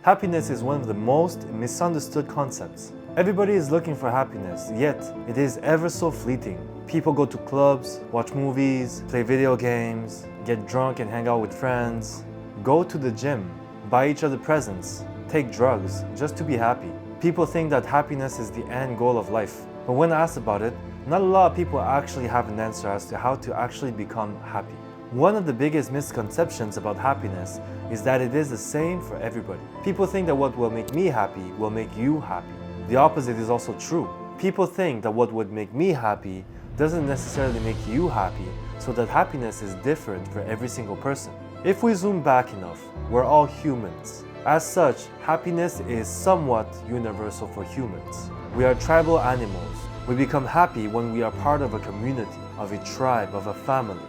Happiness is one of the most misunderstood concepts. Everybody is looking for happiness, yet it is ever so fleeting. People go to clubs, watch movies, play video games, get drunk and hang out with friends, go to the gym, buy each other presents, take drugs just to be happy. People think that happiness is the end goal of life. But when asked about it, not a lot of people actually have an answer as to how to actually become happy. One of the biggest misconceptions about happiness is that it is the same for everybody. People think that what will make me happy will make you happy. The opposite is also true. People think that what would make me happy doesn't necessarily make you happy, so that happiness is different for every single person. If we zoom back enough, we're all humans. As such, happiness is somewhat universal for humans. We are tribal animals. We become happy when we are part of a community, of a tribe, of a family.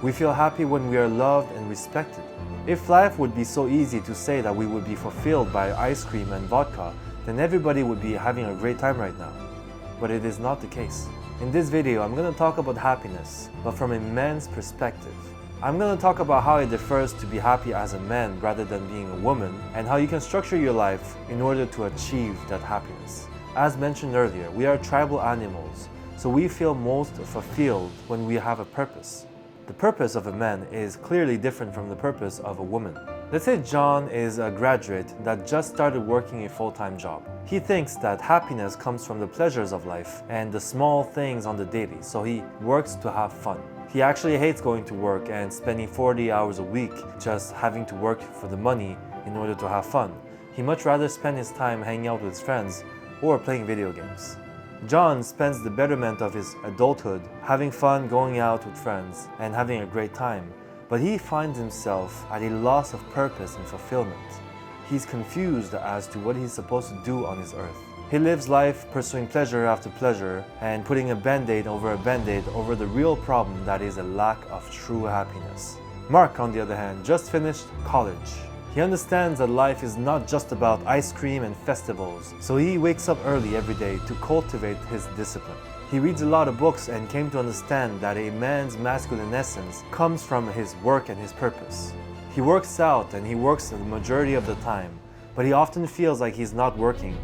We feel happy when we are loved and respected. If life would be so easy to say that we would be fulfilled by ice cream and vodka, then everybody would be having a great time right now. But it is not the case. In this video, I'm going to talk about happiness, but from a man's perspective. I'm going to talk about how it differs to be happy as a man rather than being a woman, and how you can structure your life in order to achieve that happiness. As mentioned earlier, we are tribal animals, so we feel most fulfilled when we have a purpose. The purpose of a man is clearly different from the purpose of a woman. Let's say John is a graduate that just started working a full-time job. He thinks that happiness comes from the pleasures of life and the small things on the daily, so he works to have fun. He actually hates going to work and spending 40 hours a week just having to work for the money in order to have fun. He'd much rather spend his time hanging out with his friends or playing video games. John spends the betterment of his adulthood having fun, going out with friends, and having a great time, but he finds himself at a loss of purpose and fulfillment. He's confused as to what he's supposed to do on his earth. He lives life pursuing pleasure after pleasure and putting a band-aid over the real problem that is a lack of true happiness. Mark, on the other hand, just finished college. He understands that life is not just about ice cream and festivals, so he wakes up early every day to cultivate his discipline. He reads a lot of books and came to understand that a man's masculine essence comes from his work and his purpose. He works out and he works the majority of the time, but he often feels like he's not working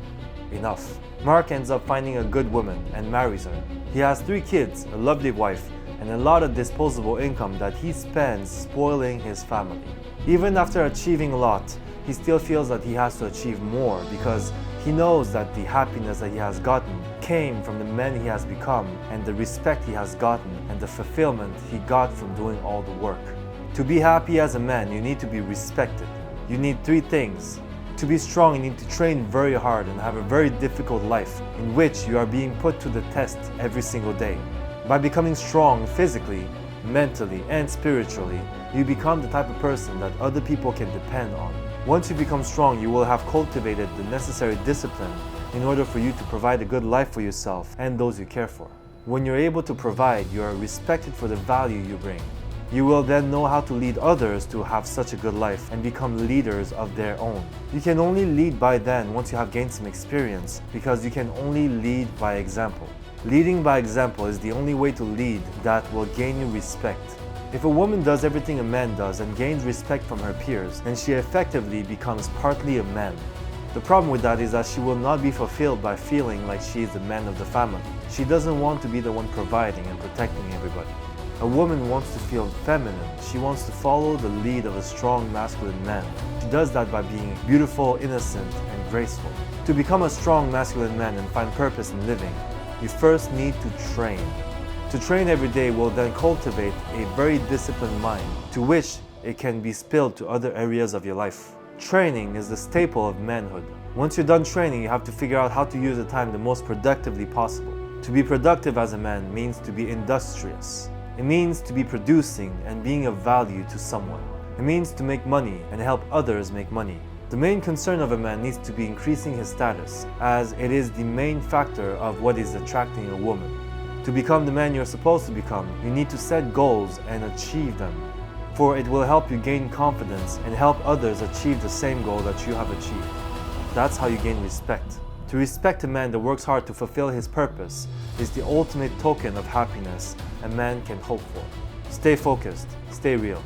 enough. Mark ends up finding a good woman and marries her. He has 3 kids, a lovely wife, and a lot of disposable income that he spends spoiling his family. Even after achieving a lot, he still feels that he has to achieve more because he knows that the happiness that he has gotten came from the man he has become and the respect he has gotten and the fulfillment he got from doing all the work. To be happy as a man, you need to be respected. You need 3 things. To be strong, you need to train very hard and have a very difficult life in which you are being put to the test every single day. By becoming strong physically, mentally, and spiritually, you become the type of person that other people can depend on. Once you become strong, you will have cultivated the necessary discipline in order for you to provide a good life for yourself and those you care for. When you're able to provide, you are respected for the value you bring. You will then know how to lead others to have such a good life and become leaders of their own. You can only lead by then once you have gained some experience, because you can only lead by example. Leading by example is the only way to lead that will gain you respect. If a woman does everything a man does and gains respect from her peers, then she effectively becomes partly a man. The problem with that is that she will not be fulfilled by feeling like she is the man of the family. She doesn't want to be the one providing and protecting everybody. A woman wants to feel feminine. She wants to follow the lead of a strong masculine man. She does that by being beautiful, innocent, and graceful. To become a strong masculine man and find purpose in living, you first need to train. To train every day will then cultivate a very disciplined mind, to which it can be spilled to other areas of your life. Training is the staple of manhood. Once you're done training, you have to figure out how to use the time the most productively possible. To be productive as a man means to be industrious. It means to be producing and being of value to someone. It means to make money and help others make money. The main concern of a man needs to be increasing his status, as it is the main factor of what is attracting a woman. To become the man you're supposed to become, you need to set goals and achieve them, for it will help you gain confidence and help others achieve the same goal that you have achieved. That's how you gain respect. To respect a man that works hard to fulfill his purpose is the ultimate token of happiness a man can hope for. Stay focused, stay real.